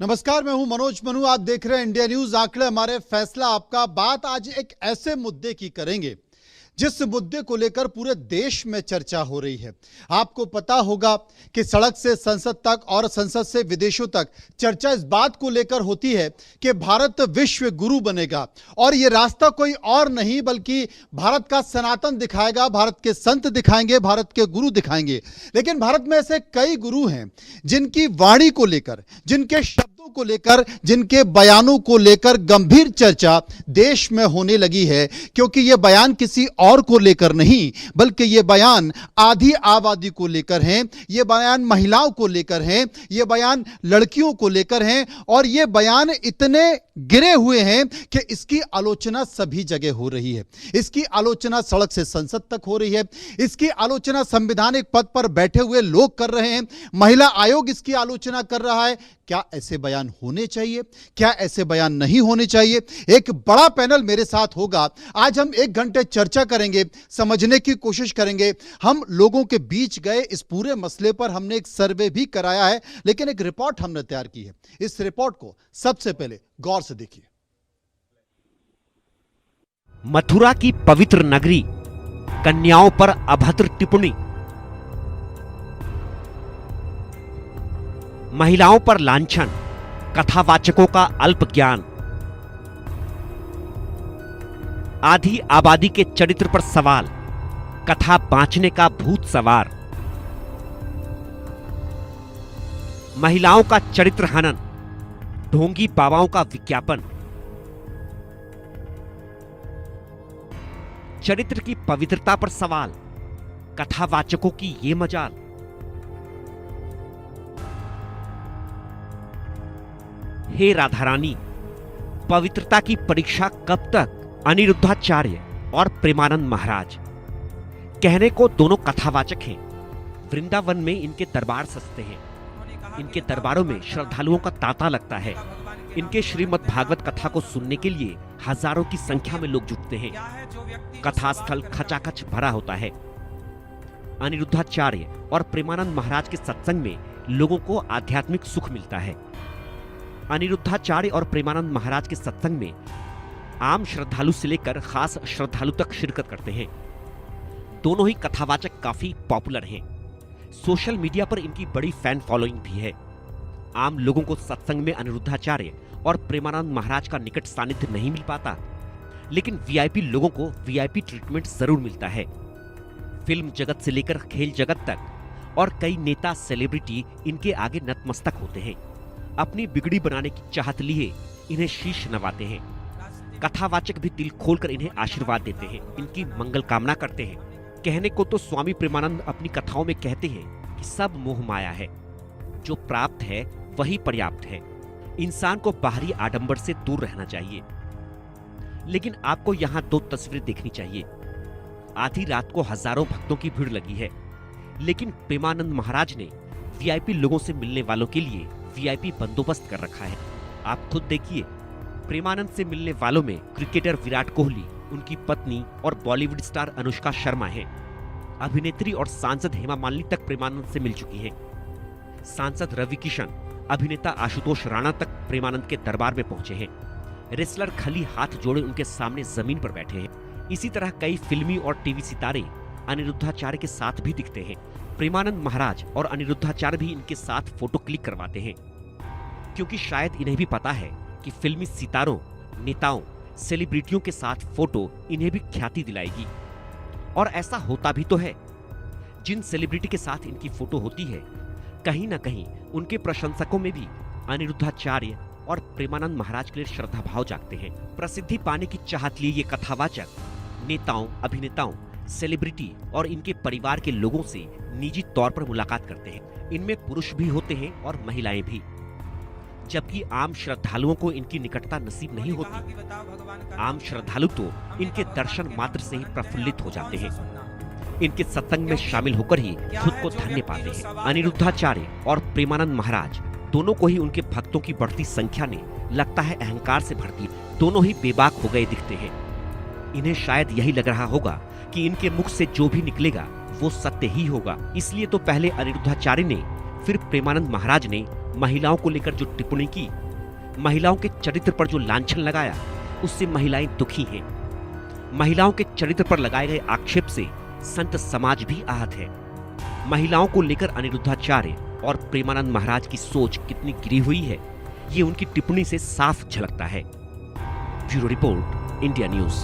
नमस्कार, मैं हूं मनोज मनु। आप देख रहे हैं इंडिया न्यूज। आंकड़े हमारे, फैसला आपका। बात आज एक ऐसे मुद्दे की करेंगे जिस मुद्दे को लेकर पूरे देश में चर्चा हो रही है। आपको पता होगा कि सड़क से संसद तक और संसद से विदेशों तक चर्चा इस बात को लेकर होती है कि भारत विश्व गुरु बनेगा, और यह रास्ता कोई और नहीं बल्कि भारत का सनातन दिखाएगा, भारत के संत दिखाएंगे, भारत के गुरु दिखाएंगे। लेकिन भारत में ऐसे कई गुरु हैं जिनकी वाणी को लेकर, जिनके शब्दों को लेकर, जिनके बयानों को लेकर गंभीर चर्चा देश में होने लगी है, क्योंकि यह बयान किसी और को लेकर नहीं बल्कि यह बयान आधी आबादी को लेकर हैं, यह बयान महिलाओं को लेकर हैं, यह बयान लड़कियों को लेकर हैं, और यह बयान इतने गिरे हुए हैं कि इसकी आलोचना सभी जगह हो रही है। इसकी आलोचना सड़क से संसद तक हो रही है, इसकी आलोचना संवैधानिक पद पर बैठे हुए लोग कर रहे हैं, महिला आयोग इसकी आलोचना कर रहा है। क्या ऐसे बयान होने चाहिए? क्या ऐसे बयान नहीं होने चाहिए? एक बड़ा पैनल मेरे साथ होगा। आज हम 1 घंटे चर्चा करेंगे, समझने की कोशिश करेंगे। हम लोगों के बीच गए, इस पूरे मसले पर हमने एक सर्वे भी कराया है, लेकिन एक रिपोर्ट हमने तैयार की है। इस रिपोर्ट को सबसे पहले गौर से देखिए। मथुरा की पवित्र नगरी, कन्याओं पर अभद्र टिप्पणी, महिलाओं पर लांछन, कथावाचकों का अल्प ज्ञान, आधी आबादी के चरित्र पर सवाल, कथा बांचने का भूत सवार, महिलाओं का चरित्र हनन, ढोंगी बाबाओं का विज्ञापन, चरित्र की पवित्रता पर सवाल, कथावाचकों की ये मजाल। हे राधा रानी, पवित्रता की परीक्षा कब तक? अनिरुद्धाचार्य और प्रेमानंद महाराज। कहने को दोनों कथावाचक हैं। वृंदावन में इनके दरबार सजते हैं। इनके दरबारों में श्रद्धालुओं का तांता लगता है। इनके श्रीमद् भागवत कथा को सुनने के लिए हजारों की संख्या में लोग जुटते हैं। कथास्थल खचाखच भरा होता है। अनिरुद्धाचार्य और प्रेमानंद महाराज के सत्संग में लोगों को आध्यात्मिक सुख मिलता है। अनिरुद्धाचार्य और प्रेमानंद महाराज के सत्संग में आम श्रद्धालु से लेकर खास श्रद्धालु तक शिरकत करते हैं। दोनों ही कथावाचक काफी पॉपुलर हैं। सोशल मीडिया पर इनकी बड़ी फैन फॉलोइंग भी है। आम लोगों को सत्संग में अनिरुद्धाचार्य और प्रेमानंद महाराज का निकट सानिध्य नहीं मिल पाता, लेकिन वीआईपी लोगों को वीआईपी ट्रीटमेंट जरूर मिलता है। फिल्म जगत से लेकर खेल जगत तक और कई नेता सेलिब्रिटी इनके आगे नतमस्तक होते हैं। अपनी बिगड़ी बनाने की चाहत लिए इन्हें शीश नवाते हैं। कथावाचक भी दिल खोलकर इन्हें आशीर्वाद देते हैं, इनकी मंगल कामना करते हैं। कहने को तो स्वामी प्रेमानंद अपनी कथाओं में कहते हैं कि सब मोह माया है, जो प्राप्त है वही पर्याप्त है। इंसान को बाहरी आडंबर से दूर रहना चाहिए। लेकिन आपको यहाँ 2 तस्वीरें देखनी चाहिए। आधी रात को हजारों भक्तों की भीड़ लगी है, लेकिन प्रेमानंद महाराज ने वीआईपी लोगों से मिलने वालों के लिए वीआईपी बंदोबस्त कर रखा है। आप खुद देखिए, प्रेमानंद से मिलने वालों में क्रिकेटर विराट कोहली, उनकी पत्नी और बॉलीवुड स्टार अनुष्का शर्मा हैं। अभिनेत्री और सांसद हेमा मालिनी तक प्रेमानंद से मिल चुकी हैं। सांसद रवि किशन, अभिनेता आशुतोष राणा तक प्रेमानंद के दरबार में पहुंचे हैं। रेसलर खली हाथ जोड़े उनके सामने जमीन पर बैठे हैं। इसी तरह कई फिल्मी और टीवी सितारे अनिरुद्धाचार्य के साथ भी दिखते हैं। प्रेमानंद महाराज और अनिरुद्धाचार्य भी इनके साथ फोटो क्लिक करवाते हैं, क्योंकि शायद इन्हें भी पता है कि फिल्मी सितारों, नेताओं, सेलिब्रिटियों के साथ फोटो इन्हें भी ख्याति दिलाएगी। और ऐसा होता भी तो है। जिन सेलिब्रिटी के साथ इनकी फोटो होती है, कहीं ना कहीं उनके प्रशंसकों में भी अनिरुद्धाचार्य और प्रेमानंद महाराज के लिए श्रद्धा भाव जागते हैं। प्रसिद्धि पाने की चाहत लिए ये कथावाचक नेताओं, अभिनेताओं, सेलिब्रिटी और इनके परिवार के लोगों से निजी तौर पर मुलाकात करते हैं। इनमें पुरुष भी होते हैं और महिलाएं भी, जबकि आम श्रद्धालुओं को इनकी निकटता नसीब नहीं होती। आम श्रद्धालु तो इनके दर्शन मात्र से ही प्रफुल्लित हो जाते हैं। इनके सत्संग में शामिल होकर ही खुद को धन्य पाते हैं। अनिरुद्धाचार्य और प्रेमानंद महाराज दोनों को ही उनके भक्तों की बढ़ती संख्या ने लगता है अहंकार से भर दी। दोनों ही बेबाक हो गए दिखते हैं। इन्हें शायद यही लग रहा होगा कि इनके मुख से जो भी निकलेगा वो सत्य ही होगा। इसलिए तो पहले अनिरुद्धाचार्य ने, फिर प्रेमानंद महाराज ने महिलाओं को लेकर जो टिप्पणी की, महिलाओं के चरित्र पर जो लांछन लगाया, उससे महिलाएं दुखी हैं। महिलाओं के चरित्र पर लगाए गए आक्षेप से संत समाज भी आहत है। महिलाओं को लेकर अनिरुद्धाचार्य और प्रेमानंद महाराज की सोच कितनी गिरी हुई है, ये उनकी टिप्पणी से साफ झलकता है। Bureau report, India news.